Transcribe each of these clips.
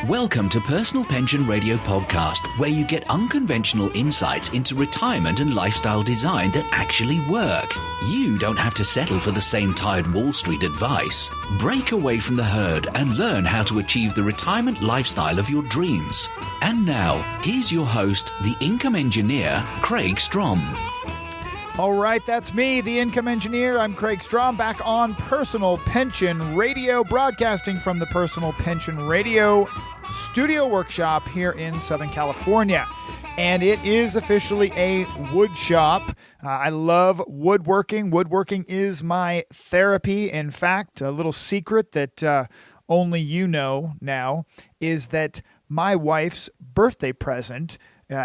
Welcome to Personal Pension Radio Podcast, where you get unconventional insights into retirement and lifestyle design that actually work. You don't have to settle for the same tired Wall Street advice. Break away from the herd and learn how to achieve the retirement lifestyle of your dreams. And now, here's your host, the income engineer, Kraig Strom. All right, that's me, the income engineer. I'm Kraig Strom, back on Personal Pension Radio, broadcasting from the Personal Pension Radio studio workshop here in Southern California. And it is officially a wood shop. I love woodworking. Woodworking is my therapy. In fact, a little secret that only you know now is that my wife's birthday present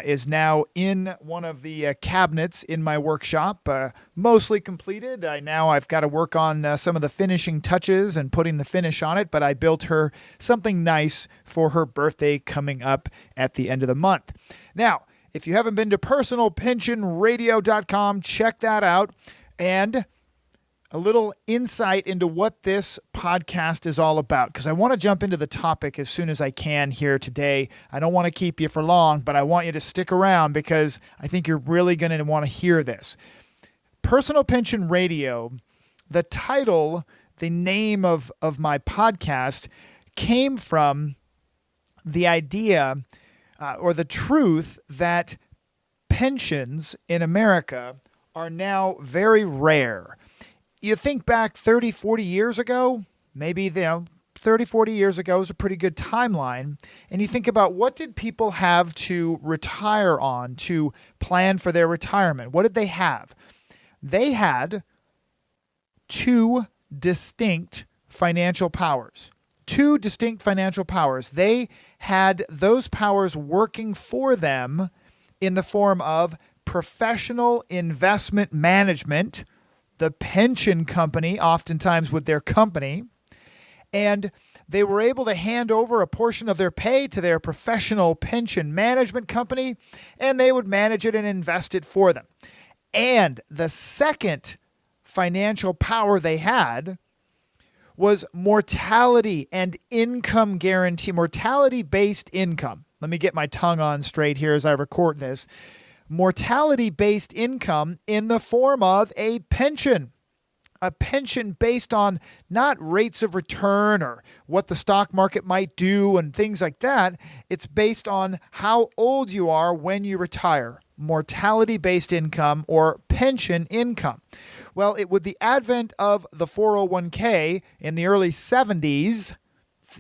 is now in one of the cabinets in my workshop, mostly completed. I've got to work on some of the finishing touches and putting the finish on it, but I built her something nice for her birthday coming up at the end of the month. Now, if you haven't been to personalpensionradio.com, check that out. And a little insight into what this podcast is all about, because I want to jump into the topic as soon as I can here today. I don't want to keep you for long, but I want you to stick around because I think you're really going to want to hear this. Personal Pension Radio, the title, the name of my podcast, came from the idea or the truth that pensions in America are now very rare. You think back 30, 40 years ago, maybe 30, 40 years ago is a pretty good timeline. And you think about what did people have to retire on, to plan for their retirement? What did they have? They had two distinct financial powers. Two distinct financial powers. They had those powers working for them in the form of professional investment management, the pension company, oftentimes with their company, and they were able to hand over a portion of their pay to their professional pension management company, and they would manage it and invest it for them. And the second financial power they had was mortality and income guarantee, mortality-based income. Let me get my tongue on straight here as I record this. Mortality-based income in the form of a pension based on not rates of return or what the stock market might do and things like that. It's based on how old you are when you retire. Mortality-based income or pension income. Well, with the advent of the 401k in the early 70s,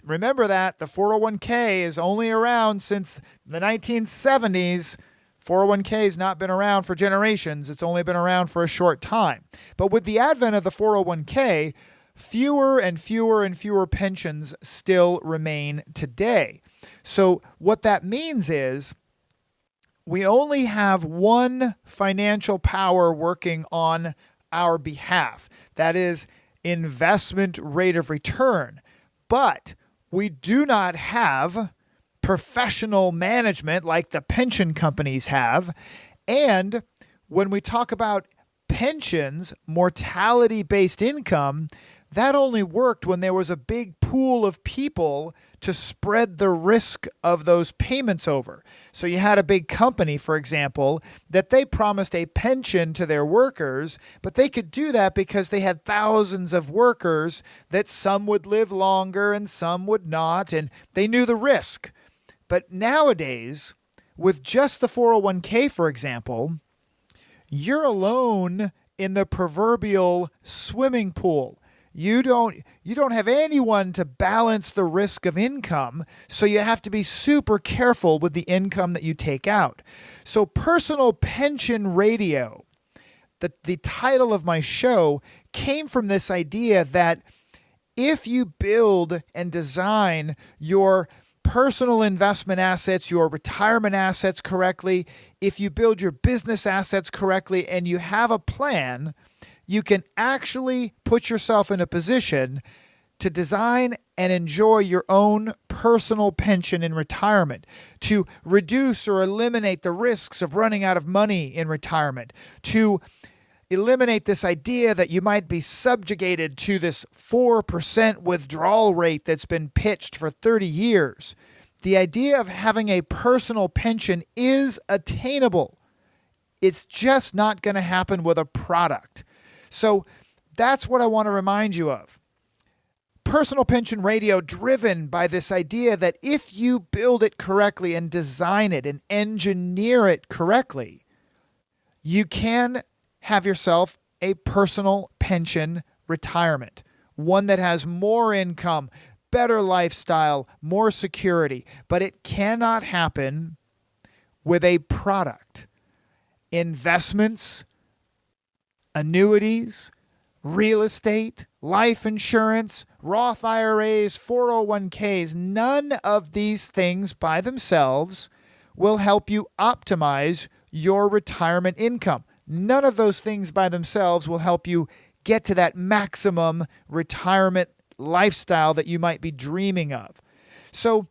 remember that the 401k is only around since the 1970s. 401k has not been around for generations. It's only been around for a short time. But with the advent of the 401k, fewer and fewer and fewer pensions still remain today. So what that means is we only have one financial power working on our behalf. That is investment rate of return. But we do not have professional management like the pension companies have. And when we talk about pensions, mortality-based income, that only worked when there was a big pool of people to spread the risk of those payments over. So you had a big company, for example, that they promised a pension to their workers, but they could do that because they had thousands of workers that some would live longer and some would not, and they knew the risk. But nowadays, with just the 401k, for example, you're alone in the proverbial swimming pool. You don't have anyone to balance the risk of income, so you have to be super careful with the income that you take out. So Personal Pension Radio, the title of my show, came from this idea that if you build and design your personal investment assets, your retirement assets correctly, if you build your business assets correctly, and you have a plan, you can actually put yourself in a position to design and enjoy your own personal pension in retirement, to reduce or eliminate the risks of running out of money in retirement, to eliminate this idea that you might be subjugated to this 4% withdrawal rate that's been pitched for 30 years. The idea of having a personal pension is attainable. It's just not going to happen with a product. So that's what I want to remind you of. Personal Pension Radio, driven by this idea that if you build it correctly and design it and engineer it correctly, you can have yourself a personal pension retirement, one that has more income, better lifestyle, more security. But it cannot happen with a product. Investments, annuities, real estate, life insurance, Roth IRAs, 401ks, none of these things by themselves will help you optimize your retirement income. None of those things by themselves will help you get to that maximum retirement lifestyle that you might be dreaming of. So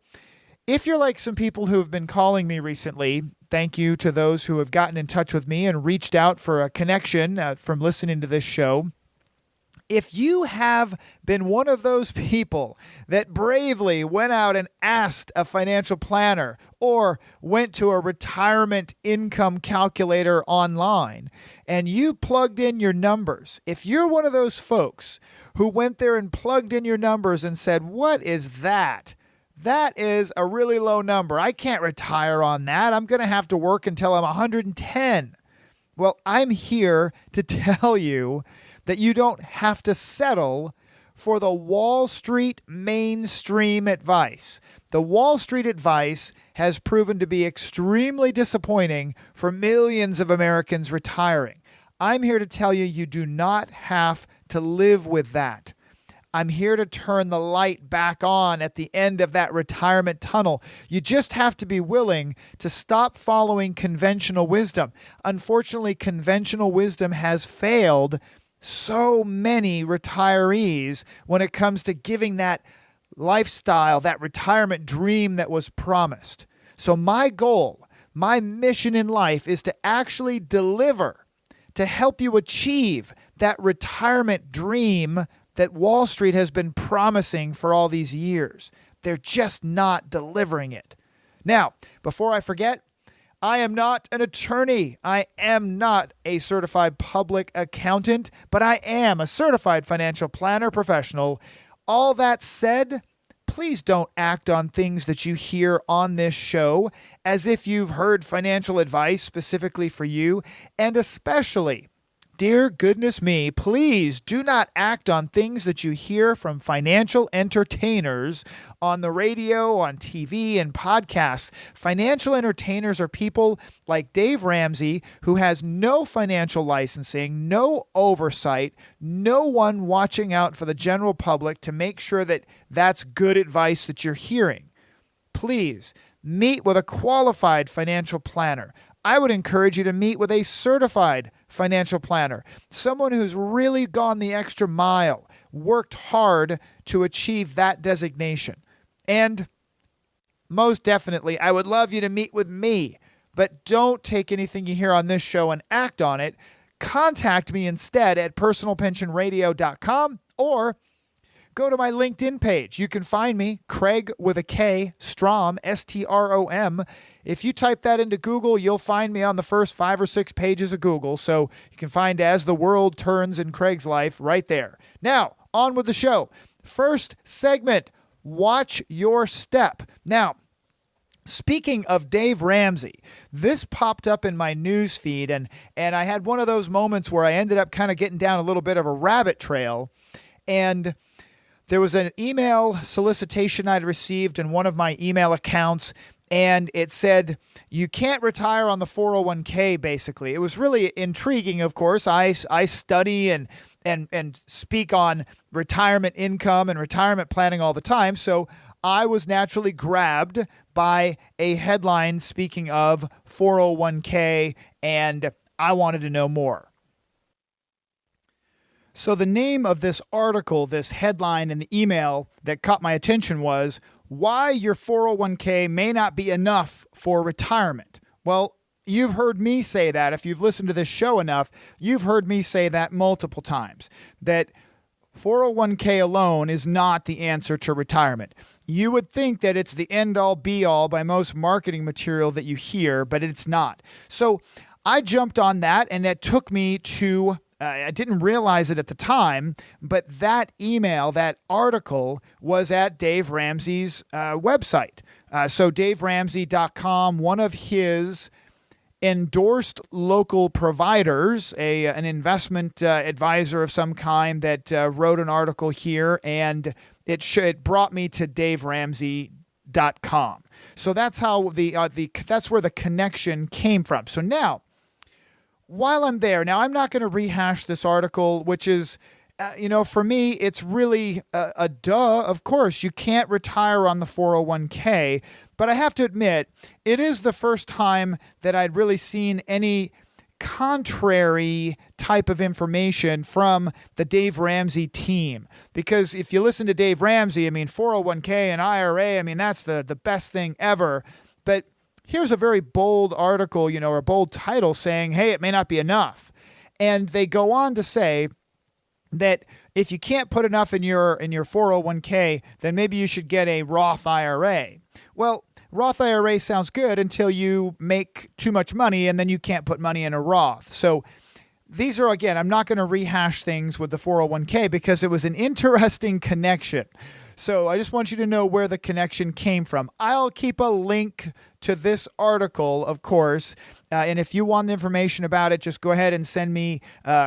if you're like some people who have been calling me recently, thank you to those who have gotten in touch with me and reached out for a connection from listening to this show. If you have been one of those people that bravely went out and asked a financial planner or went to a retirement income calculator online and you plugged in your numbers, if you're one of those folks who went there and plugged in your numbers and said, "What is that? That is a really low number. I can't retire on that. I'm going to have to work until I'm 110. Well, I'm here to tell you that you don't have to settle for the Wall Street mainstream advice. The Wall Street advice has proven to be extremely disappointing for millions of Americans retiring. I'm here to tell you, you do not have to live with that. I'm here to turn the light back on at the end of that retirement tunnel. You just have to be willing to stop following conventional wisdom. Unfortunately, conventional wisdom has failed so many retirees when it comes to giving that lifestyle, that retirement dream that was promised. So my goal, my mission in life is to actually deliver, to help you achieve that retirement dream that Wall Street has been promising for all these years. They're just not delivering it. Now, before I forget, I am not an attorney. I am not a certified public accountant, but I am a certified financial planner professional. All that said, please don't act on things that you hear on this show as if you've heard financial advice specifically for you. And especially, dear goodness me, please do not act on things that you hear from financial entertainers on the radio, on TV, and podcasts. Financial entertainers are people like Dave Ramsey, who has no financial licensing, no oversight, no one watching out for the general public to make sure that that's good advice that you're hearing. Please meet with a qualified financial planner. I would encourage you to meet with a certified financial planner, someone who's really gone the extra mile, worked hard to achieve that designation. And most definitely, I would love you to meet with me, but don't take anything you hear on this show and act on it. Contact me instead at personalpensionradio.com or go to my LinkedIn page. You can find me, Kraig with a K, Strom, S-T-R-O-M. If you type that into Google, you'll find me on the first 5 or 6 pages of Google. So you can find As the World Turns in Kraig's Life right there. Now, on with the show. First segment, Watch Your Step. Now, speaking of Dave Ramsey, this popped up in my news feed, and I had one of those moments where I ended up kind of getting down a little bit of a rabbit trail, and there was an email solicitation I'd received in one of my email accounts, and it said, you can't retire on the 401k, basically. It was really intriguing, of course. I study and speak on retirement income and retirement planning all the time, so I was naturally grabbed by a headline speaking of 401k, and I wanted to know more. So the name of this article, this headline in the email that caught my attention was, Why Your 401k May Not Be Enough for Retirement. Well, you've heard me say that. If you've listened to this show enough, you've heard me say that multiple times, that 401k alone is not the answer to retirement. You would think that it's the end-all be-all by most marketing material that you hear, but it's not. So I jumped on that, and that took me to, I didn't realize it at the time, but that email, that article was at Dave Ramsey's website. So DaveRamsey.com, one of his endorsed local providers, an investment advisor of some kind that wrote an article here, and it brought me to DaveRamsey.com. So that's how that's where the connection came from. So now, while I'm there, now I'm not going to rehash this article, which is, for me, it's really a duh. Of course, you can't retire on the 401k. But I have to admit, it is the first time that I'd really seen any contrary type of information from the Dave Ramsey team. Because if you listen to Dave Ramsey, 401k and IRA, that's the best thing ever. But here's a very bold article, or a bold title saying, hey, it may not be enough. And they go on to say that if you can't put enough in your 401k, then maybe you should get a Roth IRA. Well, Roth IRA sounds good until you make too much money and then you can't put money in a Roth. So these are, again, I'm not going to rehash things with the 401k because it was an interesting connection. So I just want you to know where the connection came from. I'll keep a link to this article, of course. And if you want information about it, just go ahead and send me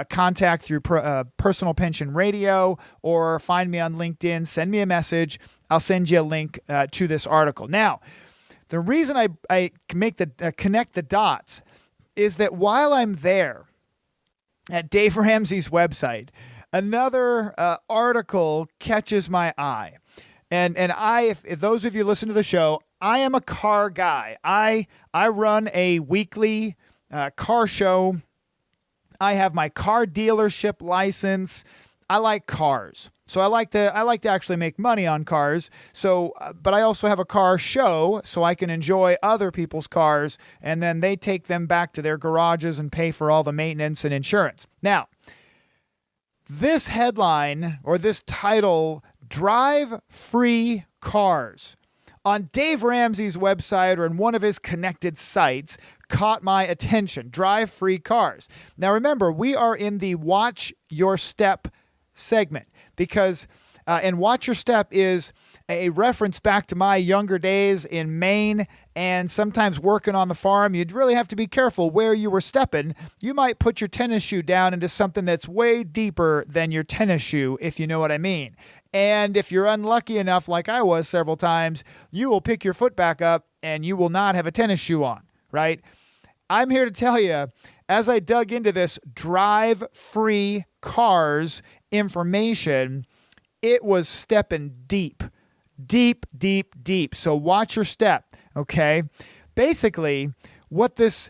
contact through Personal Pension Radio or find me on LinkedIn. Send me a message. I'll send you a link to this article. Now, the reason I connect the dots is that while I'm there at Dave Ramsey's website, another article catches my eye. And if those of you listen to the show, I am a car guy. I run a weekly car show. I have my car dealership license. I like cars. So I like to actually make money on cars. So, but I also have a car show so I can enjoy other people's cars, and then they take them back to their garages and pay for all the maintenance and insurance. Now, this headline or this title, Drive Free Cars, on Dave Ramsey's website or in one of his connected sites, caught my attention. Drive Free Cars. Now remember, we are in the Watch Your Step segment because and Watch Your Step is a reference back to my younger days in Maine and sometimes working on the farm. You'd really have to be careful where you were stepping. You might put your tennis shoe down into something that's way deeper than your tennis shoe, if you know what I mean. And if you're unlucky enough, like I was several times, you will pick your foot back up and you will not have a tennis shoe on, right? I'm here to tell you, as I dug into this Drive Free Cars information, it was stepping deep. So watch your step, okay? Basically, what this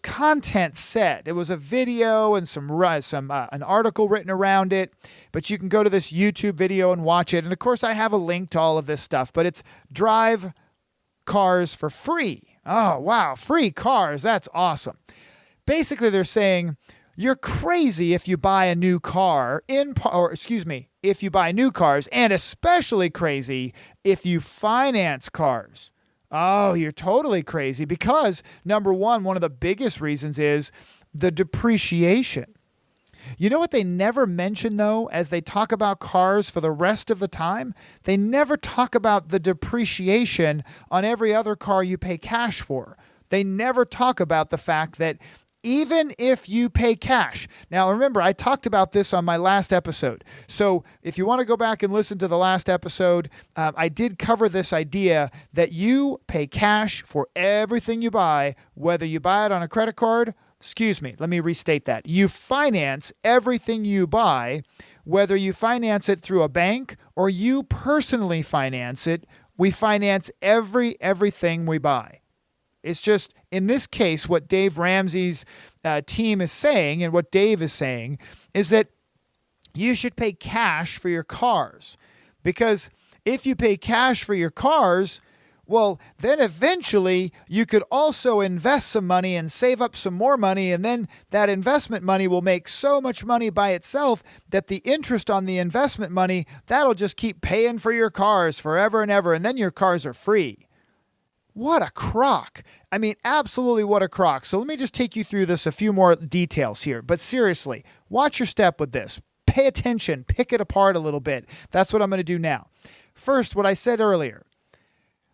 content said, it was a video and an article written around it, but you can go to this YouTube video and watch it. And of course, I have a link to all of this stuff, but it's Drive Cars for Free. Oh, wow, free cars, that's awesome. Basically, they're saying you're crazy if you buy a new car if you buy new cars, and especially crazy if you finance cars. Oh, you're totally crazy because, number one of the biggest reasons is the depreciation. You know what they never mention, though, as they talk about cars for the rest of the time? They never talk about the depreciation on every other car you pay cash for. They never talk about the fact that even if you pay cash. Now, remember, I talked about this on my last episode. So if you want to go back and listen to the last episode, I did cover this idea that you pay cash for everything you buy, whether you buy it on a credit card. Let me restate that. You finance everything you buy, whether you finance it through a bank or you personally finance it. We finance everything we buy. It's just, in this case, what Dave Ramsey's team is saying and what Dave is saying is that you should pay cash for your cars. Because if you pay cash for your cars, Well, then eventually you could also invest some money and save up some more money, and then that investment money will make so much money by itself that the interest on the investment money, that'll just keep paying for your cars forever and ever, and then your cars are free. What a crock. I mean, absolutely what a crock. So let me just take you through this, a few more details here. But seriously, watch your step with this. Pay attention. Pick it apart a little bit. That's what I'm going to do now. First, what I said earlier.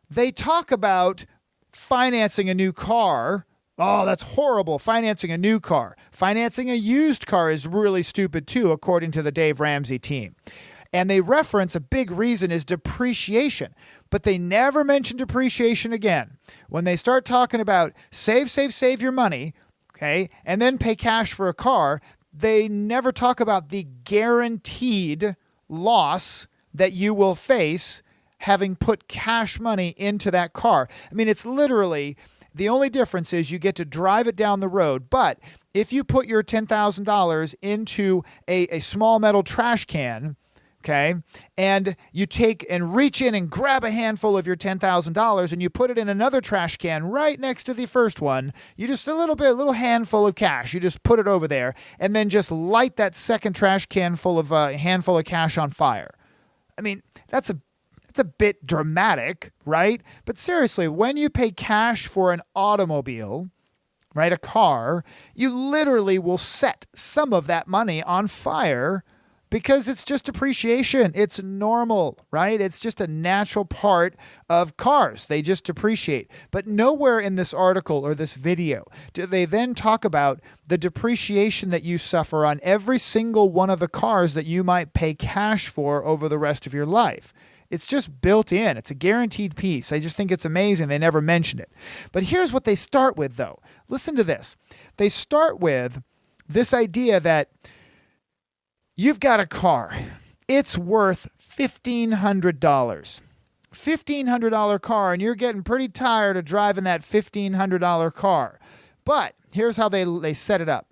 They talk about financing a new car. Oh, that's horrible. Financing a new car. Financing a used car is really stupid too, according to the Dave Ramsey team. And they reference a big reason is depreciation. But they never mention depreciation again. When they start talking about save your money, okay, and then pay cash for a car, they never talk about the guaranteed loss that you will face having put cash money into that car. I mean, it's literally, the only difference is you get to drive it down the road. But if you put your $10,000 into a small metal trash can, okay, and you take and reach in and grab a handful of your $10,000 and you put it in another trash can right next to the first one, you just a little handful of cash, you just put it over there and then just light that second trash can full of a handful of cash on fire. I mean, that's a bit dramatic, right? But seriously, when you pay cash for an automobile, right, a car, you literally will set some of that money on fire because it's just depreciation. It's normal, right? It's just a natural part of cars. They just depreciate. But nowhere in this article or this video do they then talk about the depreciation that you suffer on every single one of the cars that you might pay cash for over the rest of your life. It's just built in. It's a guaranteed piece. I just think it's amazing they never mention it. But here's what they start with, though. Listen to this. They start with this idea that you've got a car. It's worth $1,500. $1,500 car, and you're getting pretty tired of driving that $1,500 car. But here's how they set it up.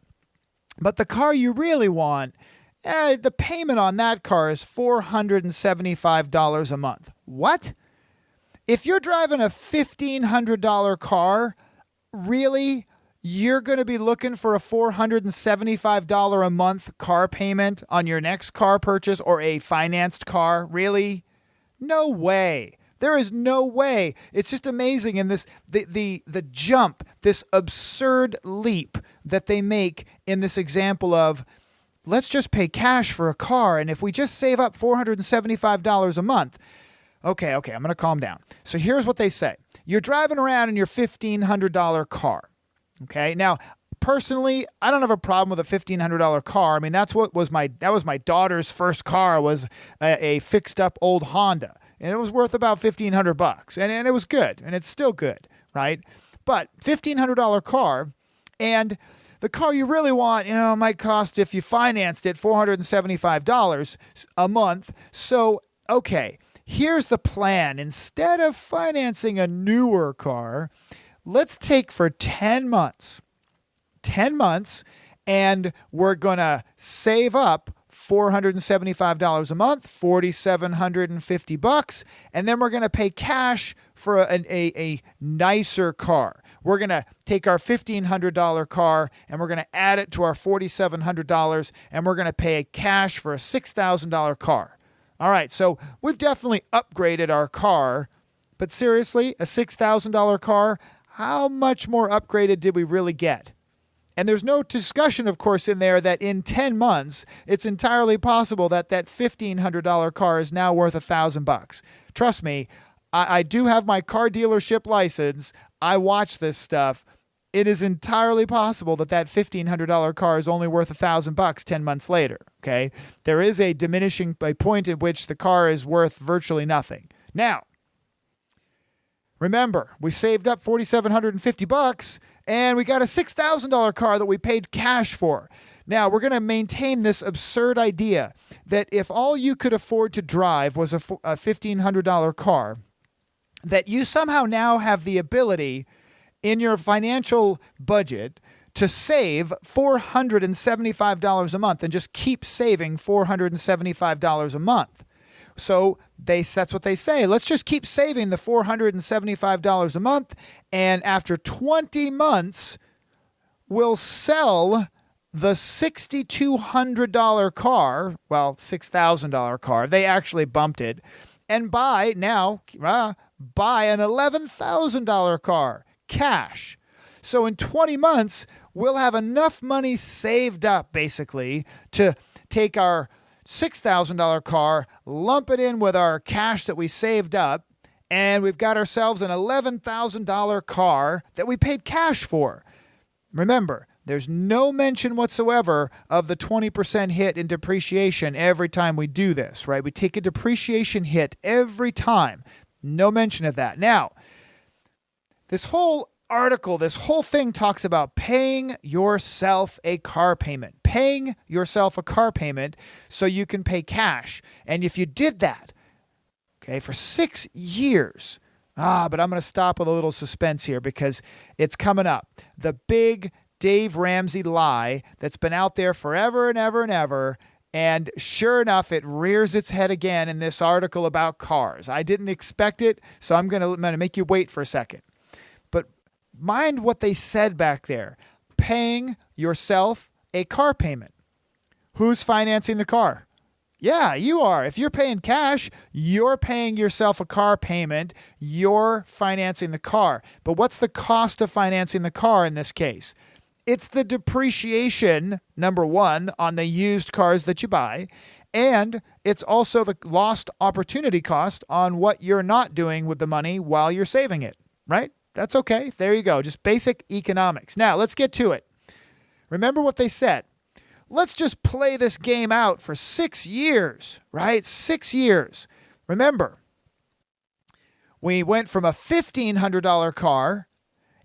But the car you really want, the payment on that car is $475 a month. What? If you're driving a $1,500 car, really, you're going to be looking for a $475 a month car payment on your next car purchase or a financed car? Really? No way. There is no way. It's just amazing in this the jump, this absurd leap that they make in this example of let's just pay cash for a car, and if we just save up $475 a month. Okay, I'm going to calm down. So here's what they say. You're driving around in your $1,500 car. Okay, now, personally, I don't have a problem with a $1,500 car. I mean, that was my daughter's first car, was a fixed-up old Honda, and it was worth about $1,500, and it was good, and it's still good, right? But $1,500 car, and the car you really want, might cost, if you financed it, $475 a month. So, okay, here's the plan. Instead of financing a newer car, let's take for 10 months, and we're going to save up $475 a month, $4,750, and then we're going to pay cash for a nicer car. We're going to take our $1,500 car and we're going to add it to our $4,700, and we're going to pay cash for a $6,000 car. All right, so we've definitely upgraded our car, but seriously, a $6,000 car, how much more upgraded did we really get? And there's no discussion, of course, in there that in 10 months, it's entirely possible that $1,500 car is now worth $1,000. Trust me, I do have my car dealership license. I watch this stuff. It is entirely possible that $1,500 car is only worth $1,000 10 months later. Okay, there is a point at which the car is worth virtually nothing. Now, remember, we saved up $4,750 and we got a $6,000 car that we paid cash for. Now, we're going to maintain this absurd idea that if all you could afford to drive was a $1,500 car, that you somehow now have the ability in your financial budget to save $475 a month and just keep saving $475 a month. So that's what they say. Let's just keep saving the $475 a month. And after 20 months, we'll sell the $6,200 car, well, $6,000 car. They actually bumped it. And buy an $11,000 car, cash. So in 20 months, we'll have enough money saved up, basically, to take our $6,000 car, lump it in with our cash that we saved up, and we've got ourselves an $11,000 car that we paid cash for. Remember, there's no mention whatsoever of the 20% hit in depreciation every time we do this, right? We take a depreciation hit every time. No mention of that. Now, this whole article, this whole thing talks about paying yourself a car payment. Paying yourself a car payment so you can pay cash. And if you did that, okay, for 6 years, but I'm going to stop with a little suspense here because it's coming up. The big Dave Ramsey lie that's been out there forever and ever and ever. And sure enough, it rears its head again in this article about cars. I didn't expect it, so I'm going to make you wait for a second. But mind what they said back there. Paying yourself a car payment. Who's financing the car? Yeah, you are. If you're paying cash, you're paying yourself a car payment. You're financing the car. But what's the cost of financing the car in this case? It's the depreciation, number one, on the used cars that you buy, and it's also the lost opportunity cost on what you're not doing with the money while you're saving it, right? That's okay. There you go. Just basic economics. Now, let's get to it. Remember what they said. Let's just play this game out for 6 years, right? 6 years. Remember, we went from a $1,500 car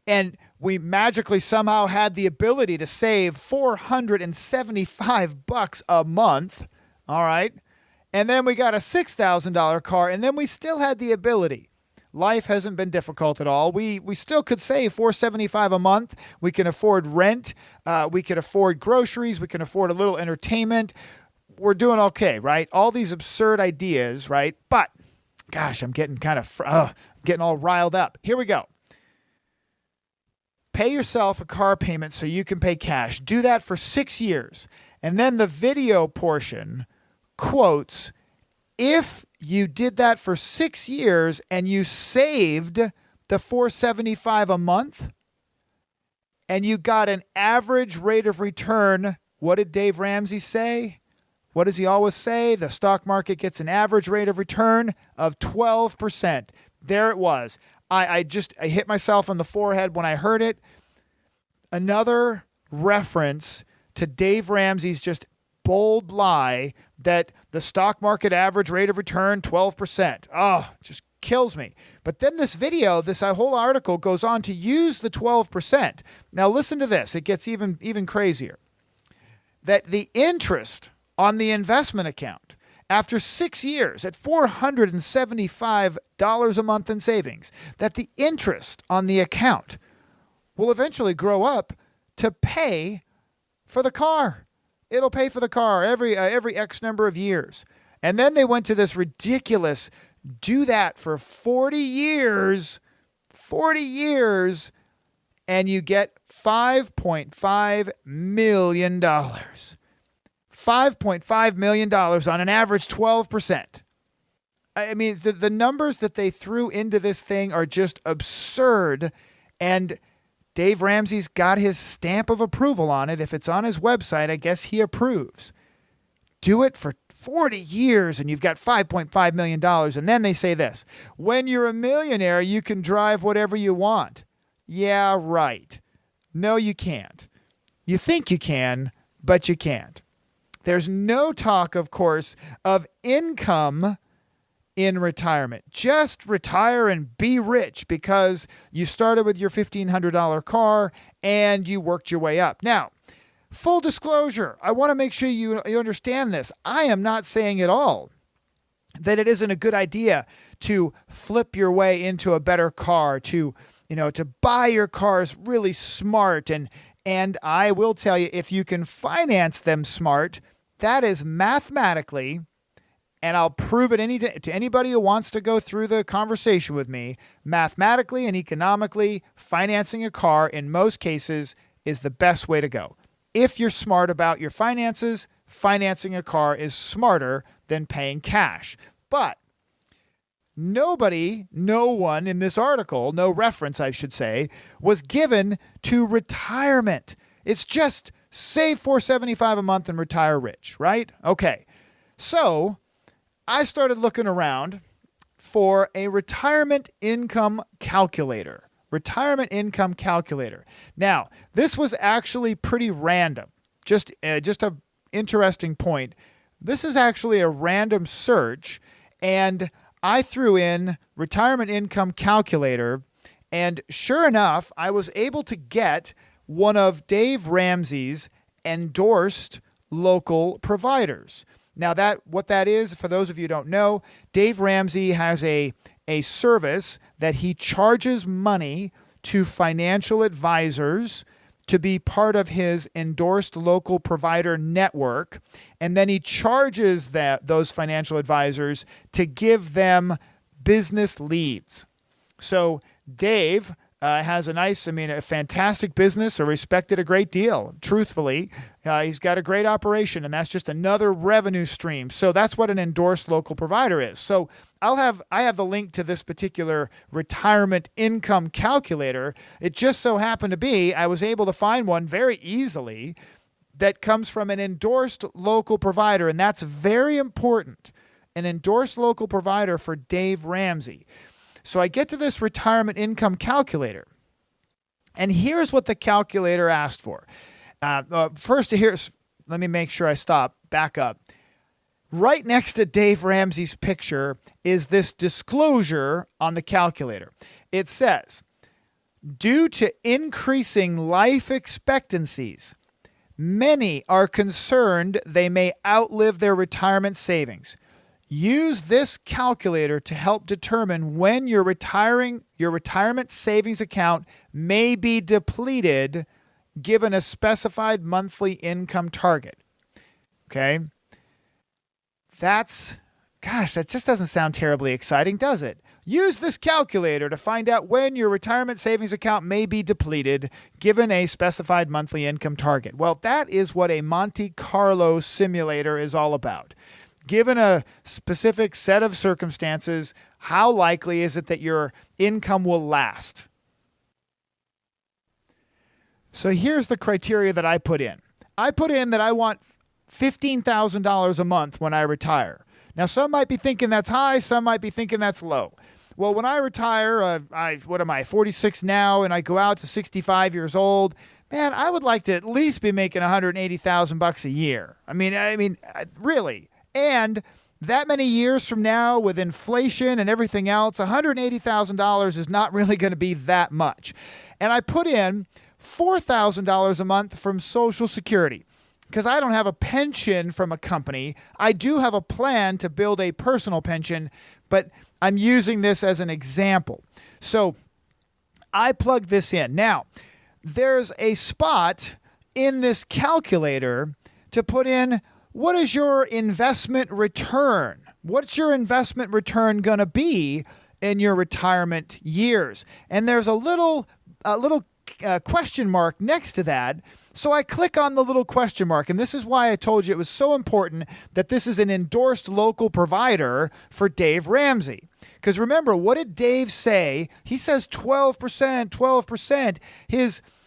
and we magically somehow had the ability to save $475 a month, all right? And then we got a $6,000 car, and then we still had the ability. Life hasn't been difficult at all. We still could save $475 a month. We can afford rent. We can afford groceries. We can afford a little entertainment. We're doing okay, right? All these absurd ideas, right? But, gosh, I'm getting getting all riled up. Here we go. Pay yourself a car payment so you can pay cash. Do that for 6 years. And then the video portion quotes, if you did that for 6 years and you saved the $475 a month and you got an average rate of return, what did Dave Ramsey say? What does he always say? The stock market gets an average rate of return of 12%. There it was. I hit myself on the forehead when I heard it. Another reference to Dave Ramsey's just bold lie that the stock market average rate of return, 12%. Oh, just kills me. But then this whole article goes on to use the 12%. Now listen to this. It gets even crazier. That the interest on the investment account after 6 years at $475 a month in savings, that the interest on the account will eventually grow up to pay for the car. It'll pay for the car every X number of years. And then they went to this ridiculous, do that for 40 years, and you get $5.5 million. $5.5 million on an average 12%. I mean, the numbers that they threw into this thing are just absurd. And Dave Ramsey's got his stamp of approval on it. If it's on his website, I guess he approves. Do it for 40 years and you've got $5.5 million. And then they say this, when you're a millionaire, you can drive whatever you want. Yeah, right. No, you can't. You think you can, but you can't. There's no talk, of course, of income in retirement. Just retire and be rich because you started with your $1,500 car and you worked your way up. Now, full disclosure, I want to make sure you understand this. I am not saying at all that it isn't a good idea to flip your way into a better car, to buy your cars really smart. And I will tell you, if you can finance them smart, that is mathematically and I'll prove it to anybody who wants to go through the conversation with me, mathematically and economically, financing a car in most cases is the best way to go. If you're smart about your finances, financing a car is smarter than paying cash. But no one in this article, no reference, I should say, was given to retirement. It's just save $475 a month and retire rich, right? Okay. So I started looking around for a retirement income calculator. Now, this was actually pretty random. Just a interesting point. This is actually a random search, and I threw in retirement income calculator, and sure enough, I was able to get one of Dave Ramsey's endorsed local providers. Now, what that is, for those of you who don't know, Dave Ramsey has a service that he charges money to financial advisors to be part of his endorsed local provider network, and then he charges those financial advisors to give them business leads. So Dave has a fantastic business, respected a great deal. Truthfully, he's got a great operation, and that's just another revenue stream. So that's what an endorsed local provider is. So I have the link to this particular retirement income calculator. It just so happened to be I was able to find one very easily that comes from an endorsed local provider, and that's very important. An endorsed local provider for Dave Ramsey. So I get to this retirement income calculator, and here's what the calculator asked for. Let me make sure I back up. Right next to Dave Ramsey's picture is this disclosure on the calculator. It says, due to increasing life expectancies, many are concerned they may outlive their retirement savings. Use this calculator to help determine when your retirement savings account may be depleted given a specified monthly income target. Okay? That just doesn't sound terribly exciting, does it? Use this calculator to find out when your retirement savings account may be depleted given a specified monthly income target. Well, that is what a Monte Carlo simulator is all about. Given a specific set of circumstances, how likely is it that your income will last? So here's the criteria that I put in. I put in that I want $15,000 a month when I retire. Now, some might be thinking that's high, some might be thinking that's low. Well, when I retire, what am I, 46 now, and I go out to 65 years old, man, I would like to at least be making $180,000 a year. I mean, really. And that many years from now, with inflation and everything else, $180,000 is not really going to be that much. And I put in $4,000 a month from Social Security because I don't have a pension from a company. I do have a plan to build a personal pension, but I'm using this as an example. So I plug this in. Now, there's a spot in this calculator to put in, what is your investment return? What's your investment return going to be in your retirement years? And there's a little question mark next to that. So I click on the little question mark. And this is why I told you it was so important that this is an endorsed local provider for Dave Ramsey. Because remember, what did Dave say? He says 12%, 12%.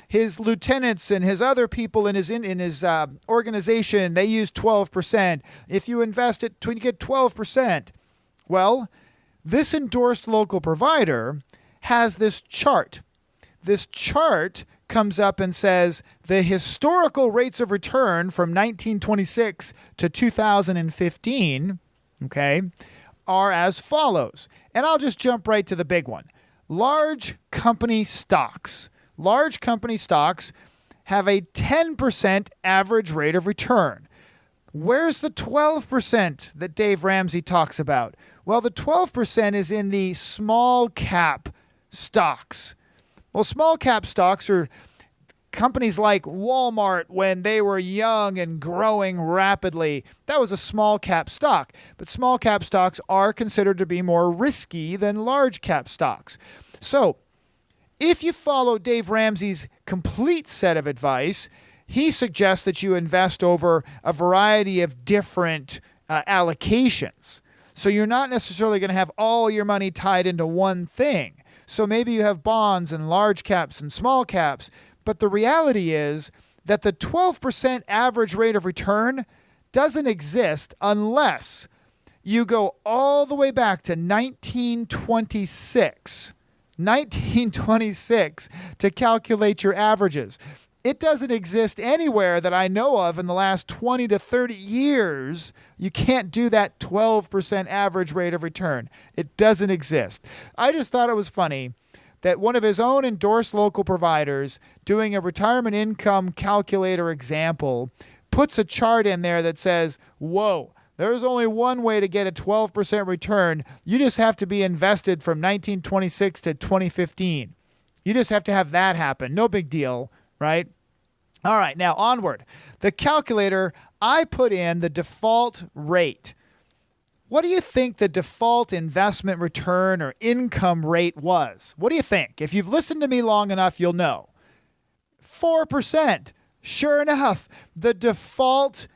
His lieutenants and his other people in his organization, they use 12%. If you invest it, you get 12%. Well, this endorsed local provider has this chart. This chart comes up and says the historical rates of return from 1926 to 2015, okay, are as follows. And I'll just jump right to the big one. Large company stocks. Large company stocks have a 10% average rate of return. Where's the 12% that Dave Ramsey talks about? Well, the 12% is in the small cap stocks. Well, small cap stocks are companies like Walmart, when they were young and growing rapidly, that was a small cap stock. But small cap stocks are considered to be more risky than large cap stocks. So if you follow Dave Ramsey's complete set of advice, he suggests that you invest over a variety of different allocations. So you're not necessarily going to have all your money tied into one thing. So maybe you have bonds and large caps and small caps, but the reality is that the 12% average rate of return doesn't exist unless you go all the way back to 1926 to calculate your averages. It doesn't exist anywhere that I know of in the last 20 to 30 years. You can't do that 12% average rate of return. It doesn't exist. I just thought it was funny that one of his own endorsed local providers doing a retirement income calculator example puts a chart in there that says, whoa, there's only one way to get a 12% return. You just have to be invested from 1926 to 2015. You just have to have that happen. No big deal. Right? All right, now onward. The calculator, I put in the default rate. What do you think the default investment return or income rate was? What do you think? If you've listened to me long enough, you'll know. 4%. Sure enough, the default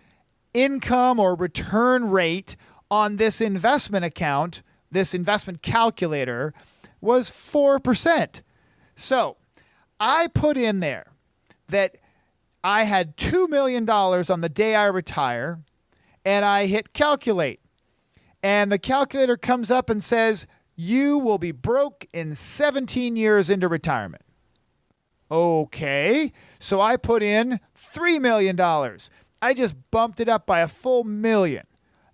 income or return rate on this investment account, this investment calculator, was 4%. So I put in there that I had $2 million on the day I retire, and I hit calculate. And the calculator comes up and says, you will be broke in 17 years into retirement. Okay, so I put in $3 million. I just bumped it up by a full $1 million.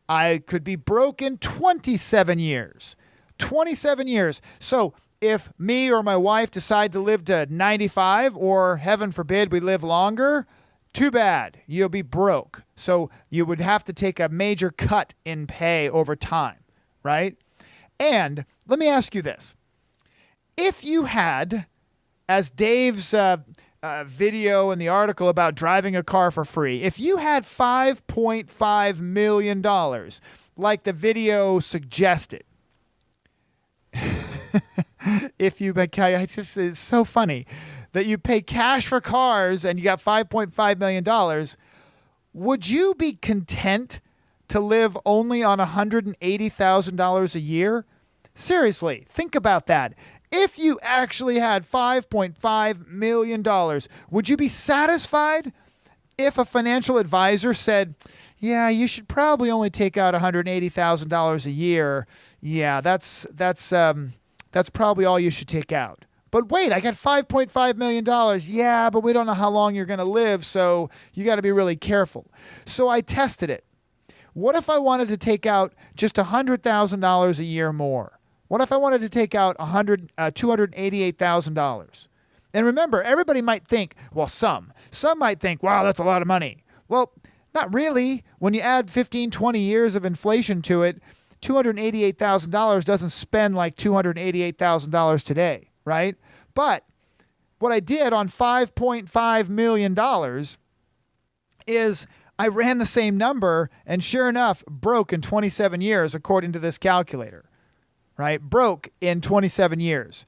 I could be broke in 27 years. 27 years. So if me or my wife decide to live to 95, or heaven forbid we live longer, too bad, you'll be broke. So you would have to take a major cut in pay over time, right? And let me ask you this. If you had, as Dave's video in the article about driving a car for free, if you had $5.5 million, like the video suggested, it's so funny that you pay cash for cars and you got $5.5 million. Would you be content to live only on $180,000 a year? Seriously, think about that. If you actually had $5.5 million, would you be satisfied if a financial advisor said, yeah, you should probably only take out $180,000 a year? Yeah, that's probably all you should take out. But wait, I got $5.5 million. Yeah, but we don't know how long you're going to live, so you got to be really careful. So I tested it. What if I wanted to take out just $100,000 a year more? What if I wanted to take out $288,000? And remember, everybody might think, well, some might think, wow, that's a lot of money. Well, not really. When you add 15, 20 years of inflation to it, $288,000 doesn't spend like $288,000 today, right? But what I did on $5.5 million is I ran the same number and sure enough broke in 27 years according to this calculator, right? Broke in 27 years.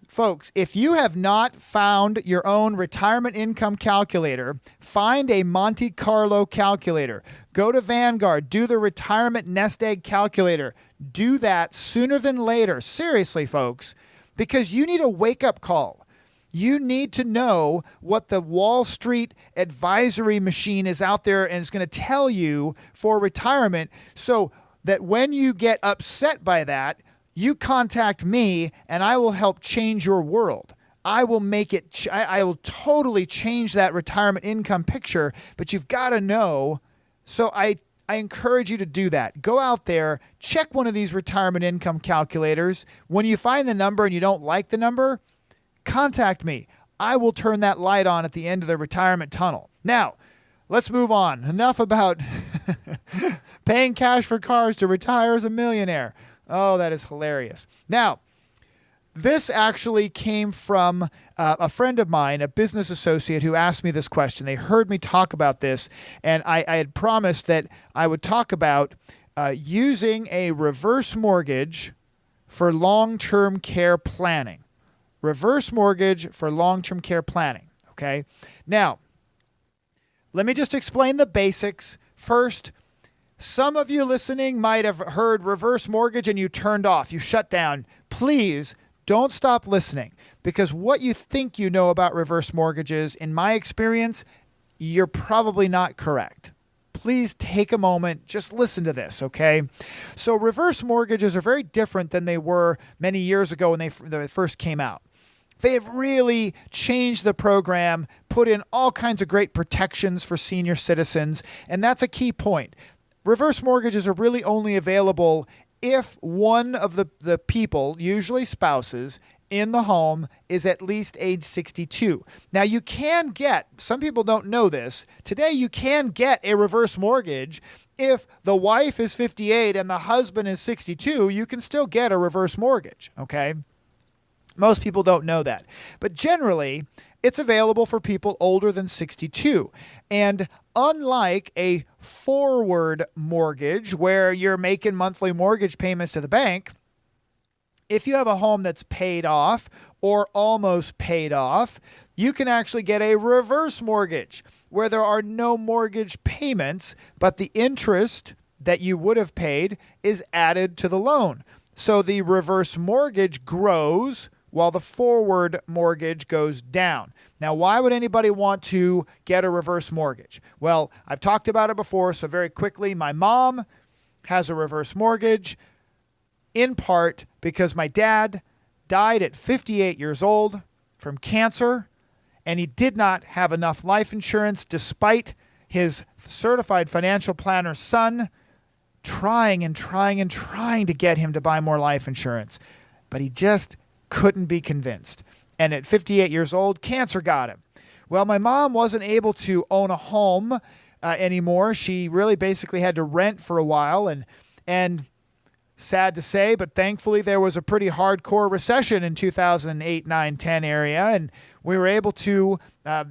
Folks, if you have not found your own retirement income calculator, find a Monte Carlo calculator. Go to Vanguard, do the retirement nest egg calculator. Do that sooner than later. Seriously, folks, because you need a wake-up call. You need to know what the Wall Street advisory machine is out there and is going to tell you for retirement so that when you get upset by that, you contact me and I will help change your world. I will make it, I will totally change that retirement income picture, but you've got to know. So I encourage you to do that. Go out there, check one of these retirement income calculators. When you find the number and you don't like the number, contact me. I will turn that light on at the end of the retirement tunnel. Now, let's move on. Enough about paying cash for cars to retire as a millionaire. Oh, that is hilarious. Now, This actually came from a friend of mine, a business associate, who asked me this question. They heard me talk about this, and I had promised that I would talk about using a reverse mortgage for long-term care planning. Reverse mortgage for long-term care planning, okay? Now, let me just explain the basics. First, some of you listening might have heard reverse mortgage and you turned off. You shut down. Please don't stop listening, because what you think you know about reverse mortgages, in my experience, you're probably not correct. Please take a moment, just listen to this, okay? So reverse mortgages are very different than they were many years ago when they first came out. They have really changed the program, put in all kinds of great protections for senior citizens, and that's a key point. Reverse mortgages are really only available if one of the people, usually spouses, in the home is at least age 62. Now, you can get, some people don't know this, today you can get a reverse mortgage. If the wife is 58 and the husband is 62, you can still get a reverse mortgage, okay? Most people don't know that. But generally, it's available for people older than 62. And unlike a forward mortgage where you're making monthly mortgage payments to the bank, if you have a home that's paid off or almost paid off, you can actually get a reverse mortgage where there are no mortgage payments, but the interest that you would have paid is added to the loan. So the reverse mortgage grows while the forward mortgage goes down. Now, why would anybody want to get a reverse mortgage? Well, I've talked about it before, so very quickly, my mom has a reverse mortgage, in part because my dad died at 58 years old from cancer, and he did not have enough life insurance despite his certified financial planner's son trying to get him to buy more life insurance. But he just couldn't be convinced. And at 58 years old, cancer got him. Well, my mom wasn't able to own a home anymore. She really basically had to rent for a while, and sad to say, but thankfully there was a pretty hardcore recession in 2008, 9, 10 area, and we were able to,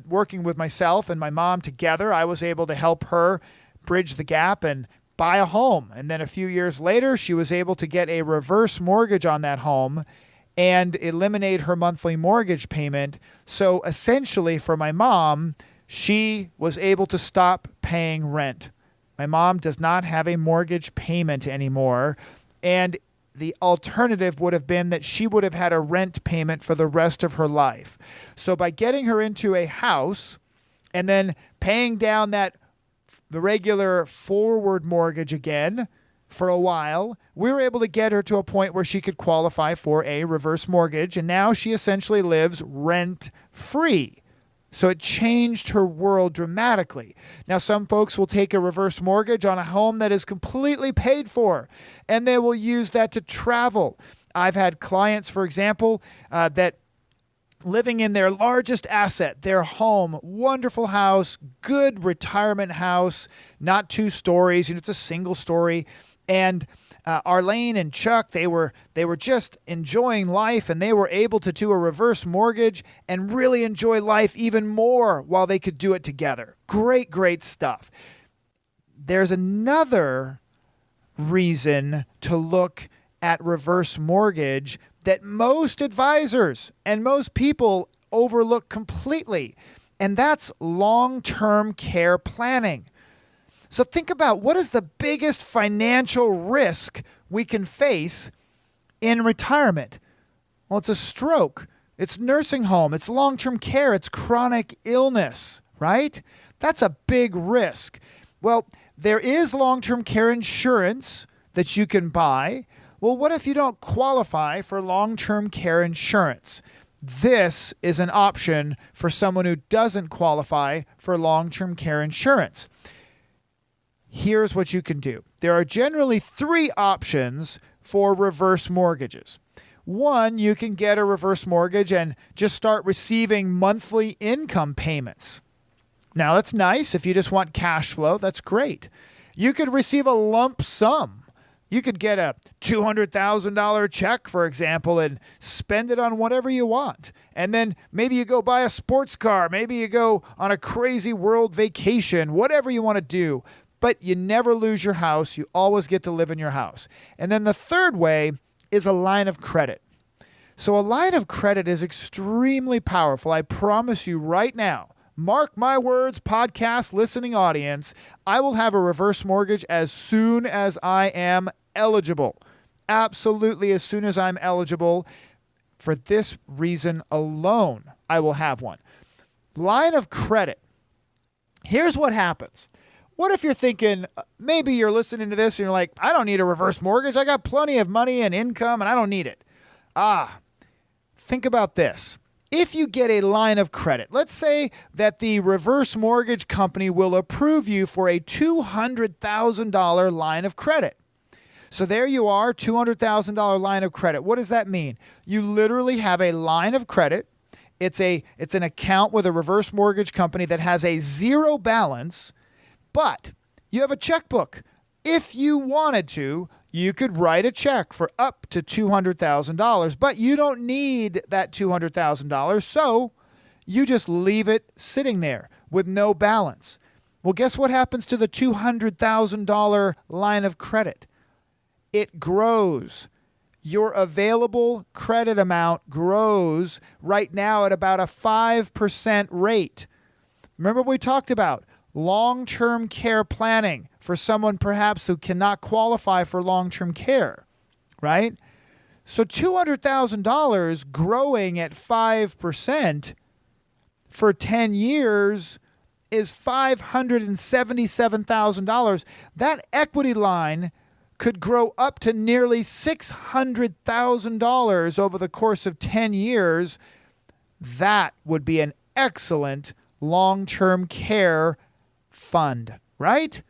working with myself and my mom together, I was able to help her bridge the gap and buy a home. And then a few years later, she was able to get a reverse mortgage on that home and eliminate her monthly mortgage payment. So essentially for my mom, she was able to stop paying rent. My mom does not have a mortgage payment anymore. And the alternative would have been that she would have had a rent payment for the rest of her life. So by getting her into a house and then paying down the regular forward mortgage again for a while, we were able to get her to a point where she could qualify for a reverse mortgage. And now she essentially lives rent-free. So it changed her world dramatically. Now, some folks will take a reverse mortgage on a home that is completely paid for, and they will use that to travel. I've had clients, for example, that living in their largest asset, their home, wonderful house, good retirement house, not 2 stories, it's a single story. And Arlene and Chuck, they were just enjoying life, and they were able to do a reverse mortgage and really enjoy life even more while they could do it together. Great, great stuff. There's another reason to look at reverse mortgage that most advisors and most people overlook completely, and that's long-term care planning. So think about, what is the biggest financial risk we can face in retirement? Well, it's a stroke, it's nursing home, it's long-term care, it's chronic illness, right? That's a big risk. Well, there is long-term care insurance that you can buy. Well, what if you don't qualify for long-term care insurance? This is an option for someone who doesn't qualify for long-term care insurance. Here's what you can do. There are generally 3 options for reverse mortgages. One, you can get a reverse mortgage and just start receiving monthly income payments. Now, that's nice. If you just want cash flow, that's great. You could receive a lump sum. You could get a $200,000 check, for example, and spend it on whatever you want. And then maybe you go buy a sports car. Maybe you go on a crazy world vacation, whatever you want to do. But you never lose your house. You always get to live in your house. And then the third way is a line of credit. So a line of credit is extremely powerful. I promise you right now, mark my words, podcast listening audience, I will have a reverse mortgage as soon as I am eligible. Absolutely as soon as I'm eligible. For this reason alone, I will have one. Line of credit. Here's what happens. What if you're thinking, maybe you're listening to this and you're like, I don't need a reverse mortgage. I got plenty of money and income and I don't need it. Think about this. If you get a line of credit, let's say that the reverse mortgage company will approve you for a $200,000 line of credit. So there you are, $200,000 line of credit. What does that mean? You literally have a line of credit. It's an account with a reverse mortgage company that has a zero balance, but you have a checkbook. If you wanted to, you could write a check for up to $200,000, but you don't need that $200,000, so you just leave it sitting there with no balance. Well, guess what happens to the $200,000 line of credit? It grows. Your available credit amount grows right now at about a 5% rate. Remember what we talked about? Long-term care planning for someone perhaps who cannot qualify for long-term care, right? So $200,000 growing at 5% for 10 years is $577,000. That equity line could grow up to nearly $600,000 over the course of 10 years. That would be an excellent long-term care fund, right?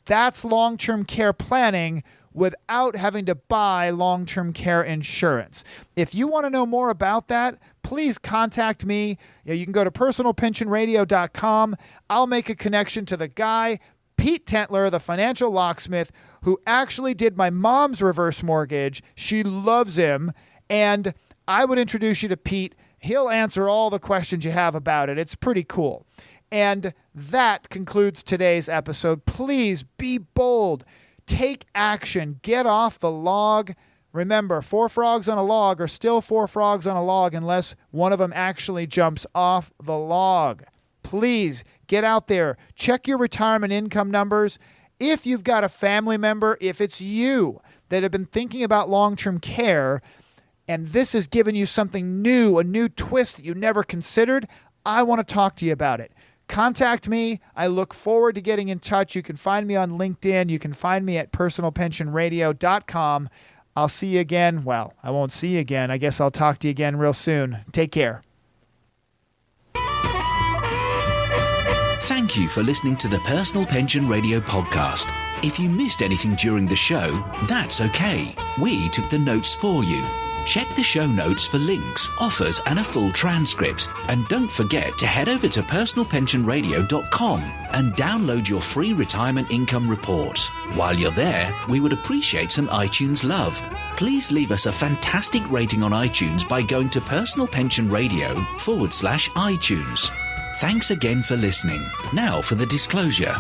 That's long-term care planning without having to buy long-term care insurance. If you want to know more about that, please contact me. You can go to personalpensionradio.com. I'll make a connection to the guy, Pete Tentler, the financial locksmith, who actually did my mom's reverse mortgage. She loves him, and I would introduce you to Pete. He'll answer all the questions you have about it. It's pretty cool. And that concludes today's episode. Please be bold. Take action. Get off the log. Remember, 4 frogs on a log are still 4 frogs on a log unless one of them actually jumps off the log. Please get out there. Check your retirement income numbers. If you've got a family member, if it's you that have been thinking about long-term care, and this has given you something new, a new twist that you never considered, I want to talk to you about it. Contact me. I look forward to getting in touch. You can find me on LinkedIn. You can find me at personalpensionradio.com. I'll see you again. Well, I won't see you again. I guess I'll talk to you again real soon. Take care. Thank you for listening to the Personal Pension Radio podcast. If you missed anything during the show, that's okay. We took the notes for you. Check the show notes for links, offers, and a full transcript. And don't forget to head over to personalpensionradio.com and download your free retirement income report. While you're there, we would appreciate some iTunes love. Please leave us a fantastic rating on iTunes by going to personalpensionradio.com/iTunes. Thanks again for listening. Now for the disclosure.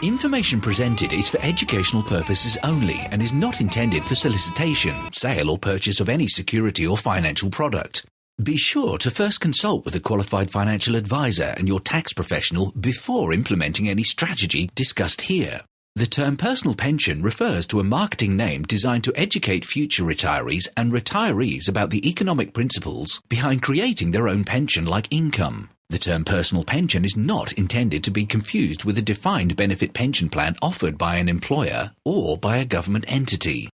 Information presented is for educational purposes only and is not intended for solicitation, sale or purchase of any security or financial product. Be sure to first consult with a qualified financial advisor and your tax professional before implementing any strategy discussed here. The term personal pension refers to a marketing name designed to educate future retirees and retirees about the economic principles behind creating their own pension-like income. The term personal pension is not intended to be confused with a defined benefit pension plan offered by an employer or by a government entity.